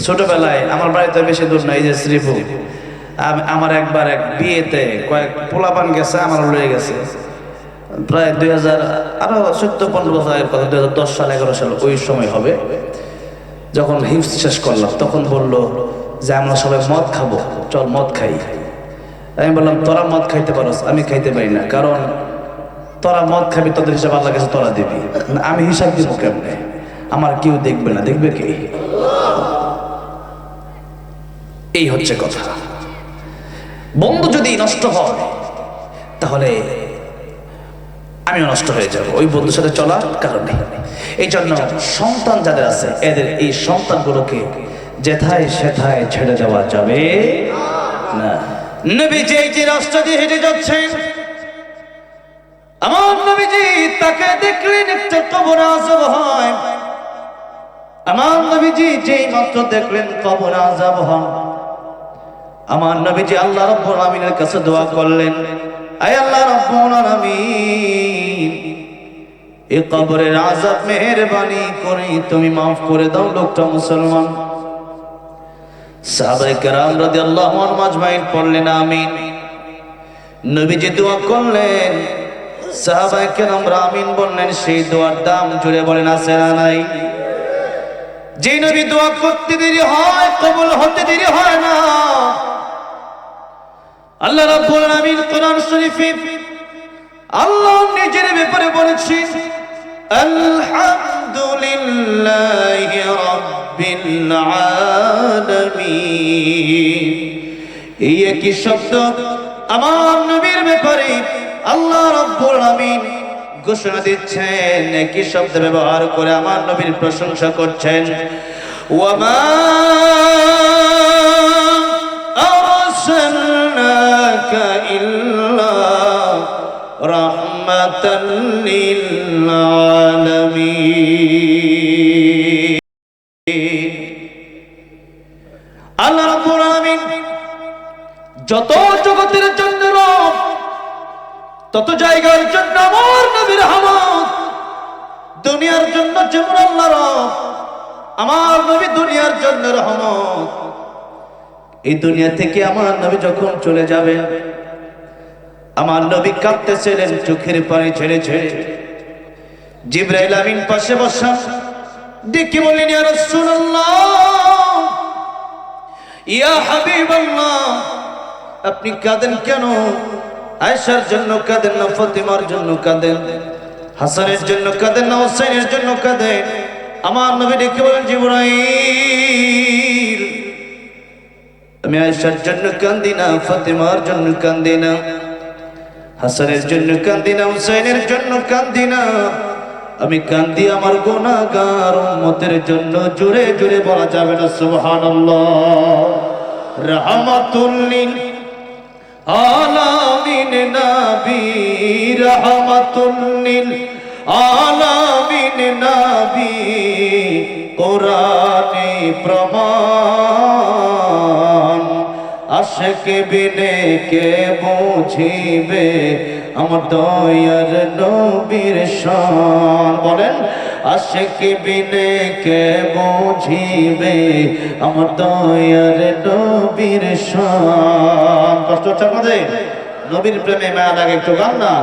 ছোটবেলায় আমার বাড়িতে বেশি দূর নাই, যে শ্রীপুর, আমার একবার এক বিয়েতে কয়েক পোলাপান গেছে, আমার লয়ে গেছে প্রায় 2000 আরো 14-15 বছর আগের কথা, 2010 সাল 11 সাল ওই সময় হবে। যখন হিফজ শেষ করলাম তখন বললো যে আমরা সবাই মদ খাবো, চল মদ খাই। আমি বললাম তোরা মদ খাইতে পারোস, আমি খাইতে পারি না, কারণ তোরা মদ খাবি, তোদের হিসাব আল্লাহ কাছে তোরা দিবি, আমি হিসাব দিব কেমনে? আমার কেউ দেখবে না, দেখবে কি? এই হচ্ছে কথা। বন্ধু যদি নষ্ট হয় তাহলে আমিও নষ্ট হয়ে যাব ওই বন্ধুর সাথে চলার কারণে। এই জন্য সন্তান যাদের আছে এদের এই সন্তানগুলোকে যেথায় সেথায় ছেড়ে দেওয়া যাবে না। নবীজি যে রাস্তা দিয়ে হেঁটে যাচ্ছেন, আমার নবীজি তাকে দেখলেন একটা কবর আযাব হয়। আমার নবীজি যেই মাত্র দেখলেন কবর আযাব হয়, আমার নবীজি আল্লাহ রাব্বুল আলামিনের কাছে দোয়া করলেন, আয় আল্লাহ রাব্বুল আলামিন, এই কবরের আযাব মেহেরবানি করে তুমি মাফ করে দাও, লোকটা মুসলমান। সাহাবায়ে কেরাম রাদিয়াল্লাহু আনহুম আজমাইন পড়লেন আমিন। নবীজি দোয়া করলেন, সাহাবায়ে কেরাম আমিন বললেন। সেই দোয়ার দাম জুড়ে বলেন আছে না নাই? যে নবী দোয়া করতে দেরি হয় কবুল হতে দেরি হয় না। আল্লাহ রাব্বুল আলামিন কোরআন শরীফে আল্লাহ নিজের ব্যাপারে বলেছেন, আলহামদুলিল্লাহি রাব্বিল আলামিন। এই একই শব্দ আমার নবীর ব্যাপারে আল্লাহ রাব্বুল আলামিন ঘোষণা দিচ্ছেন, একই শব্দ ব্যবহার করে আমার নবীর প্রশংসা করছেন। ওয়ামা আরসালনাকা ইল্লা রাহমাতাল লিল আলামিন। আল্লাহ রাব্বুল আলামিন যত জগতের জন্য রব, তত জায়গার জন্য আমার নবীর রহমত। দুনিয়ার জন্য যেমন আল্লাহ রব, আমার নবী দুনিয়ার জন্য রহমত। এই দুনিয়া থেকে আমার নবী যখন চলে যাবেন, আমার নবী কাঁদতেছিলেন চোখের পানি ছেড়ে ছেড়ে। জিবরাইল আমিন পাশে বসা ডেকে বললেন, ইয়া রাসূলুল্লাহ, ইয়া হাবিবাল্লাহ, আপনি কাঁদেন কেন? আয়েশার জন্য কাঁদেন না ফাতিমার জন্য কাঁদেন? হাসানের জন্য কাঁদেন না হুসাইনের জন্য কাঁদেন? আমার নবী ডেকে বলেন, জিবরাইল, আমি আয়েশার জন্য কাঁদি না, ফাতিমার জন্য কাঁদি না, হাসানের জন্য কাঁদি না, হুসাইনের জন্য কাঁদি না, আমি কাঁদি আমার গুনাহগার উম্মতের জন্য। জোরে জোরে বলা যাবে না সুবহানাল্লাহ। রাহমাতুল লিল আলামিন নবী, রাহমাতুল লিল আলামিন নবী, কোরআনে প্রমাণ। আশিক বিনে কে বুঝিবে আমার দয়ার নবীর শান। বলেন, আশিক বিনে কে বুঝিবে আমার দয়ার নবীর শান। কষ্ট হচ্ছে আপনাদের? নবীর প্রেমে মায়া লাগে, একটু গান না।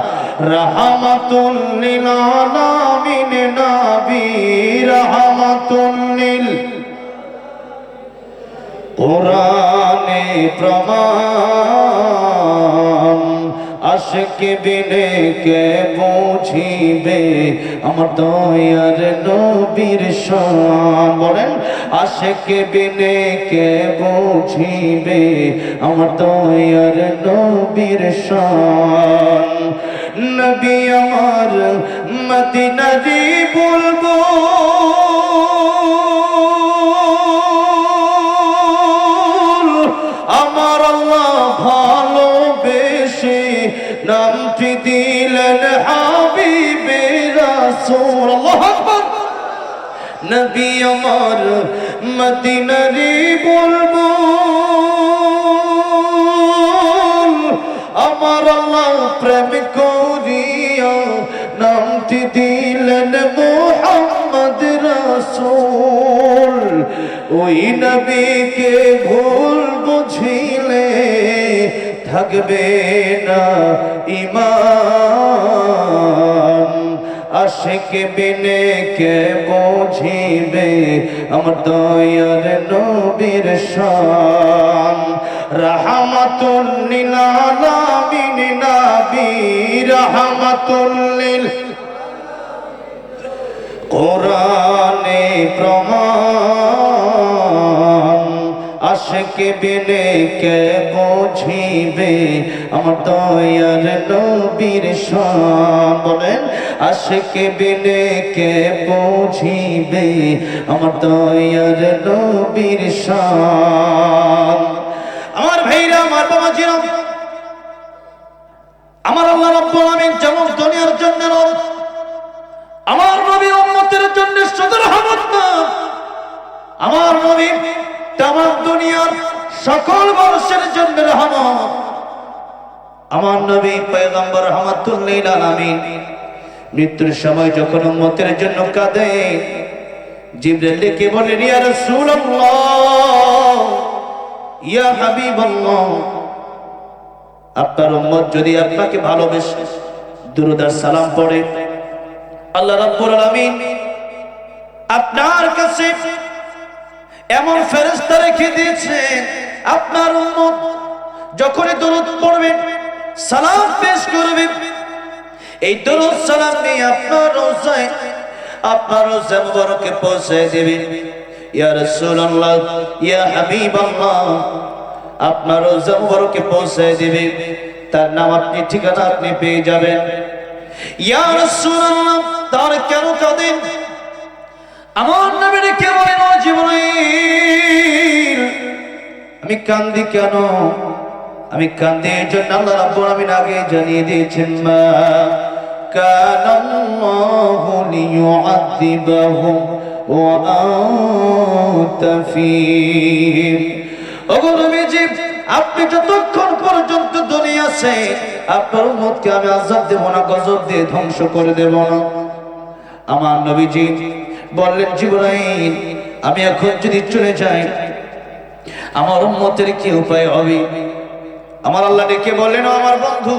রাহমাতুল লিল আলামিন নবী, রাহমাতুল লিল, কোরআনে প্রমাণ। আশিক বিনে কে বুঝিবে আমার দয়ার নবীর শান। বলেন, আশিক বিনে কে বুঝিবে আমার দয়ার নবীর শান। নবী আমার মদিনারি বলবো, আমার আল্লাহ ভালোবেসে নামটি দিলেন হাবিবে রাসূল। আল্লাহু আকবার। নবী আমার মদিনারি বলবো, আমার আল্লাহ প্রেম করিয়া নামটি দিলেন মুহাম্মদ রাসূল। ওই নবীকে ভুল বুঝিলে থাকবে না ঈমান আশিক বিনে কে বুঝিবে আমার দয়ার নবীর শান রাহমাতুল লিল আলামিন নবী রাহমাতুল লিল কোরআনে প্রমাণ আশিক বিনে কে বুঝিবে আমার দয়ার নবীর শান বলেন আশিক বিনে কে বুঝিবে আমার দয়ার নবীর শান আমার ভাইরা আমার বাবাজিরা আমার আল্লাহ রাব্বুল আলামিন যেমন দুনিয়ার জন্য আমার নবী উম্মতের জন্য শুধু রহমত না আমার নবী তামাম দুনিয়ার সকল মানুষের জন্য রহমত আমার নবী পয়গম্বর রহমাতুল লিল আলামিন মৃত্যুর সময় যখন উম্মতের জন্য কাঁদে জিবরাইল ডেকে বলেন ইয়া রাসূলুল্লাহ ইয়া হাবিবাল্লাহ আপনার উম্মত যদি আপনাকে ভালোবেসে দুরূদ আর সালাম পড়ে আল্লাহ রাব্বুল আলামিন আপনার কাছে এমন ফেরেশতা রেখে দিয়েছেন আপনার উম্মত যখন দরুদ পড়বে সালাম পেশ করবে এই দরুদ সালাম নিয়ে আপনার রওজায় মুবারকে পৌঁছে দেবে ইয়া রাসূলুল্লাহ ইয়া হাবিবাল্লাহ আপনার রওজা মুবারকে পৌঁছে দেবে তার নাম আপনি ঠিকানা আপনি পেয়ে যাবেন ইয়া রাসূলুল্লাহ তার কেন কাঁদেন আমার নবীর কে বলেন ও জিবরাইল আমি কাঁদি কেন আমি কাঁদি এই জন্য আল্লাহ রাব্বুল আলামিন আগে জানিয়ে দিয়েছেন মা কানাল্লাহু লিয়ুআযিবাহুম ওয়া আনতা ফীহিম ওগো নবীজি আপনি যতক্ষণ পর্যন্ত দুনিয়া আছে আপনার উম্মতকে আমি আযাব দেব না গজব দিয়ে ধ্বংস করে দেব না আমার নবীজি বললেন জিবরাইল আমি এখন যদি চলে যাই আমার উম্মতের কি উপায় হবে আমার আল্লাহ ডেকে বললেন ও আমার বন্ধু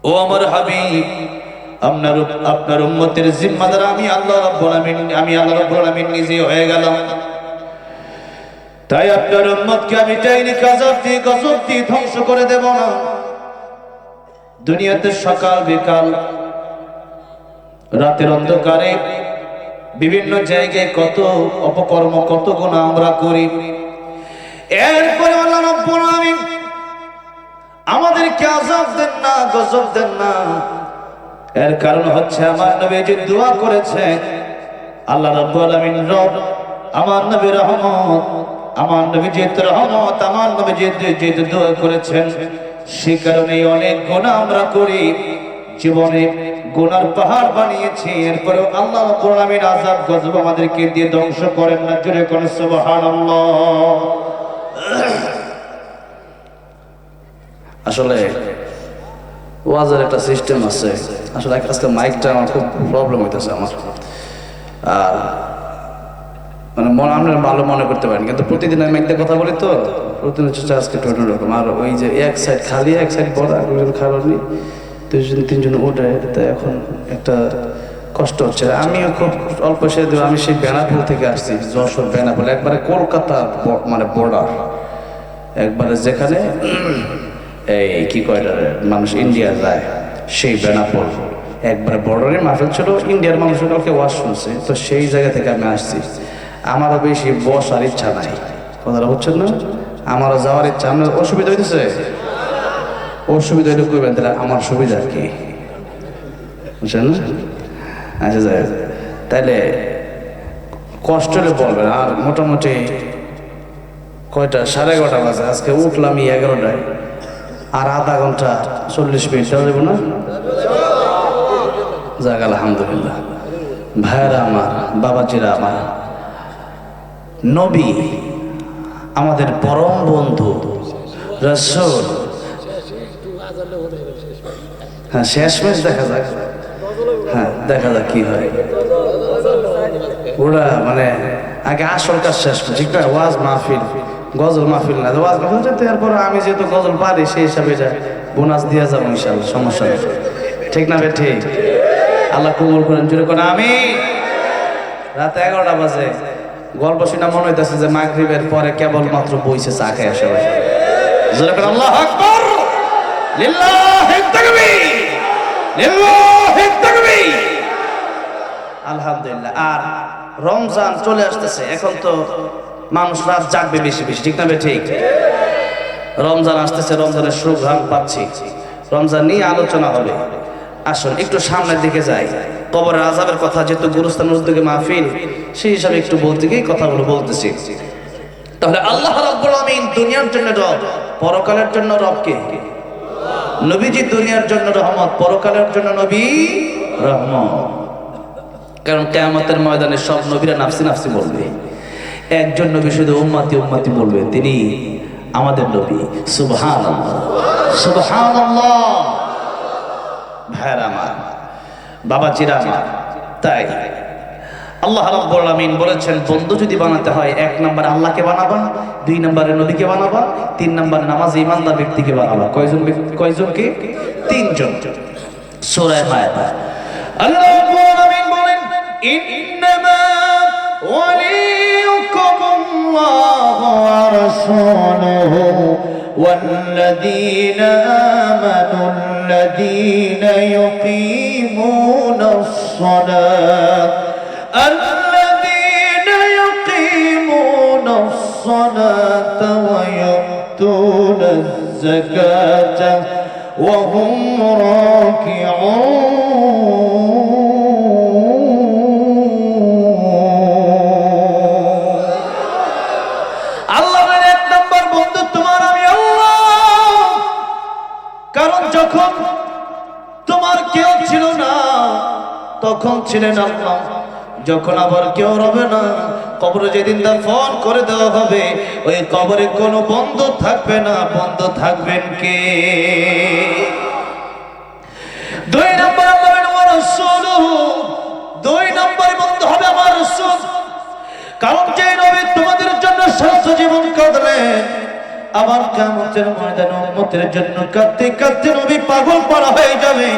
ও আমার হাবিব আপনার উম্মতের জিম্মাদার আমি আল্লাহ রাব্বুল আলামিন নিজে হয়ে গেলাম তাই আপনার উম্মতকে আমি চাইনি গজব দিয়ে ধ্বংস করে দেব না দুনিয়াতে সকাল বিকাল রাতের অন্ধকারে বিভিন্ন জায়গায় কত অপকর্ম কত গুনাহ আমরা করি এরপরে আল্লাহ রাব্বুল আলামিন আমাদেরকে আযাব দেন না গজব দেন না এর কারণ হচ্ছে আমার নবী যে দোয়া করেছে আল্লাহ রাব্বুল আলামিন রব আমার নবীর রহমত আমার নবী যে রহমত আমার নবী যে দোয়া করেছেন সেই কারণে অনেক গুনাহ আমরা করি জীবনে গুনার পাহাড় বানিয়েছি এরপরেও আল্লাহ রাব্বুল আলামিন আযাব গজব আমাদেরকে দিয়ে ধ্বংস করেন না জোরে কোন সুবহানাল্লাহ আসলে ওয়াজের একটা সিস্টেম আছে আসলে আজকে মাইকটা আমার খুব প্রবলেম হইতেছে আমার আর মানে আমরা ভালো মনে করতে পারেন কিন্তু প্রতিদিন আমি একটা কথা বলি তো প্রতিদিন হচ্ছে আজকে একটু অন্যরকম আর ওই যে এক সাইড খালি এক সাইড বড় খাবার নেই দুজন তিনজন উঠে তাই এখন একটা কষ্ট হচ্ছে আমিও খুব অল্প সে আমি সেই বেনাপুর থেকে আসছি যশোর বেনাপুর একবারে কলকাতা মানে বর্ডার একবারে যেখানে এই কি কয় মানুষ ইন্ডিয়া যায় সেই বেনাপুর একবারে বর্ডারে মাহফিল ছিল ইন্ডিয়ার মানুষের কাউকে ওয়াজ শুনছে তো সেই জায়গা থেকে আমি আসছি আমারও বেশি বসার ইচ্ছা নাই কথাটা বুঝছেন না আমারও যাওয়ার ইচ্ছা আপনার অসুবিধা হইতেছে অসুবিধা হইলে কইবেন তাহলে আমার সুবিধা কি বুঝছেন না আচ্ছা যাই তাইলে কষ্ট হলে বলবেন আর মোটামুটি কয়টা 11:30 বাজে আজকে উঠলাম 11টায় আর আধা ঘন্টা 40 মিনিট দেওয়া যাবো না যাক আলহামদুলিল্লাহ ভাইয়েরা আমার বাবাজিরা আমার নবী আমাদের পরম বন্ধু রাসূল হ্যাঁ শেষ ম্যাচ দেখা যাক হ্যাঁ দেখা যাক কি হয় ওরা মানে আগে আসল কাজ শেষ করি, ঠিক না? ওয়াজ মাহফিল, গজল মাহফিল না, ওয়াজ মাহফিল যেতে এরপর আমি যেহেতু গজল পারি সেই হিসাবে এটা বোনাস দিয়ে যাবো ইনশাআল্লাহ, সমস্যা নেই, ঠিক না ভাই? ঠিক। আল্লাহ কবুল করেন, জুড়ে করেন আমিন। রাত 11টা বাজে, গল্প শুনে মনে হইতেছে যে মাগরিবের পরে কেবলমাত্র বইছে চা খেয়ে আসে। জোরে করেন আল্লাহু আকবার, লিল্লাহিত তাকবীর, লিল্লাহিত তাকবীর। আলহামদুলিল্লাহ। আর রমজান চলে আসতেছে, এখন তো মানুষ রাত জাগবে বেশি বেশি, ঠিক না ভাই? ঠিক। রমজান আসতেছে, রমজানের সুঘ্রাণ পাচ্ছি, রমজান নিয়ে আলোচনা হবে। আসুন একটু সামনের দিকে যাই। কবরের আযাবের কথা যেহেতু গুরুস্থানের উদ্যোগে মাহফিল, সেই হিসাবে একটু বলতে গিয়ে কথাগুলো বলতেছি। তাহলে আল্লাহ রাব্বুল আমিন দুনিয়ার জন্য রব, পরকালের জন্য রব কে? নবীজি দুনিয়ার জন্য রহমত, পরকালের জন্য নবী রহমত। কারণ কিয়ামতের ময়দানে সব নবীরা নাফসি নাফসি বলবে, একজন নবী শুধু উম্মতি উম্মতি বলবে, তিনি আমাদের নবী। সুবহানাল্লাহ, সুবহানাল্লাহ। ভাইরা আমার, বাবাজিরা আমার, তাই আল্লাহ রাব্বুল আমিন বলেছেন বন্ধু যদি বানাতে হয় 1 নম্বরে আল্লাহকে বানাবা, 2 নম্বরে নবীকে বানাবা, 3 নম্বরে নামাজি ইমানদার ব্যক্তিকে বানাবা। কয়জনকে? 3 জন। সূরা মায়েদা আল্লাহ রাব্বুল আমিন বলেন ইন্নামা ওয়ালিয়ুকুমুল্লাহু ওয়া রাসূলুহু ওয়াল্লাযীনা আমানু আল্লাযীনা ইউকিমুনাস সালাত الذين يقيمون الصلاة ويؤتون الزكاة وهم راكعون। আল্লাহর 1 নম্বর বন্ধু তোমার আমি আল্লাহ। কারণ যখন তোমার কেউ ছিল না তখন ছিলেন আল্লাহ, যখন আবার কেউ রবে না, কবরে যেদিন দাফন করে দেওয়া হবে, ওই কবরে কোনো বন্ধু থাকবে না। বন্ধু থাকবেন কে? 2 নম্বর আল্লাহর রাসূল, 2 নম্বর বন্ধু হবে আমার রাসূল। কারণ যে নবী তোমাদের জন্য সারা জীবন কাঁদলেন, আবার কিয়ামতের ময়দানে উম্মতের জন্য কাঁদতে কাঁদতে নবী পাগল পারা হয়ে যাবে।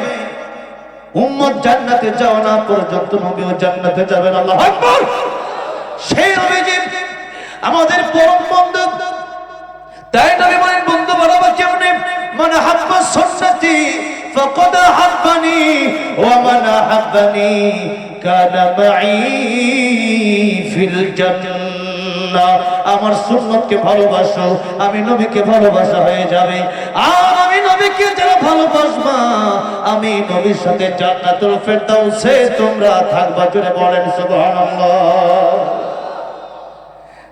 উম্মত জান্নাতে যাওয়া না পর্যন্ত নবীও জান্নাতে যাবেন। আল্লাহু আকবার। সেই নবীজি আমাদের পরম বন্ধু। তাই নবী বলেন বন্ধু বানাবো কেমনে? মান হাব্বা সুন্নতি ফাকাদ হাব্বানি ওয়া মান হাব্বানি কানা মাই ফিল জান্নাহ। আমার সুন্নতকে ভালোবাসো, আমি নবীকে ভালোবাসা হয়ে যাবে। আর আমি নবীকে যারা ভালোবাসবা, আমি নবীর সাথে জান্নাতুল ফেরদাউসে তোমরা থাকবা। জোরে বলেন সুবহানাল্লাহ।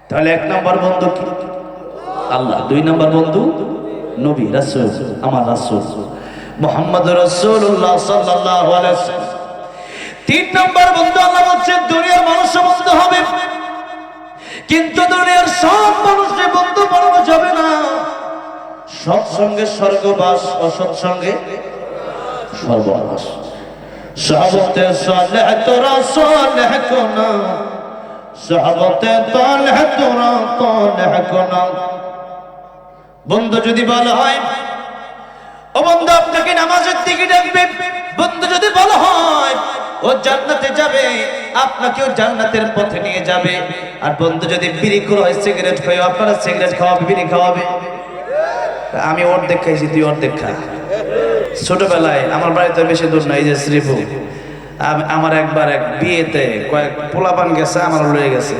তাহলে 1 নম্বর বন্ধু কি? আল্লাহ। 2 নম্বর বন্ধু নবী রাসূল, আমার রাসূল মুহাম্মদুর রাসূলুল্লাহ সাল্লাল্লাহু আলাইহি ওয়াসাল্লাম। 3 নম্বর বন্ধু আল্লাহ বলছেন দুনিয়ার মানুষ বন্ধু হবে, কিন্তু দুনিয়ার সব মানুষের বন্ধু বানানো যাবে না। সৎসঙ্গে স্বর্গবাস, অসৎসঙ্গে সর্বনাশ। সাহাবতে সালেহ তোরা সালেহ কোনা, সাহাবতে তালেহ তোরা তালেহ কোনা। বন্ধু যদি বলা হয় ও বন্ধু আপনাকে নামাজের দিকে ডাকবে, বন্ধু যদি বলা হয় ও জান্নাতে যাবে, আপনাকেও জান্নাতের পথে নিয়ে যাবে। আর বন্ধু যদি বিড়ি করে হয়, সিগারেট খায়, আপনারা সিগারেট খাওয়াবে, বিড়ি খাওয়াবে। আমি অর্ধেক খাইছি, তুই অর্ধেক খা। ছোটবেলায় আমার বাড়িতে বেশি দূর নাই, যে শ্রীপুর, আমার একবার এক বিয়েতে কয়েক পোলাপান গেছে, আমার লয়ে গেছে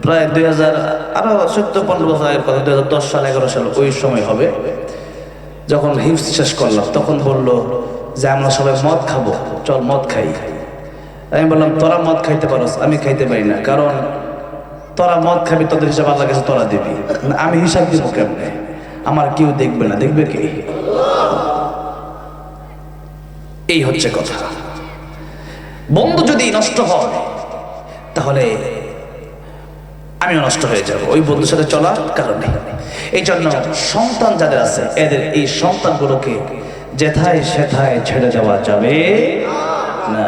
প্রায় 2000 আরো 14-15 বছর আগের কথা, 2010 সাল 11 সাল ওই সময় হবে। যখন হিফজ শেষ করলাম তখন বললো যে আমরা সবাই মদ খাবো, চল মদ খাই। আমি বললাম তোরা মদ খাইতে পারোস, আমি খাইতে পারি না, কারণ তোরা মদ খাবি, তোদের হিসাব আল্লাহ কাছে তোরা দিবি, আমি হিসাব দিব কেমনে? আমার কেউ দেখবে না, দেখবে কি? এই হচ্ছে কথা। বন্ধু যদি নষ্ট হয় তাহলে আমিও নষ্ট হয়ে যাব ওই বন্ধুর সাথে চলার কারণে। এই জন্য সন্তান যাদের আছে, এদের এই সন্তানগুলোকে যেথায় সেথায় ছেড়ে দেওয়া যাবে না।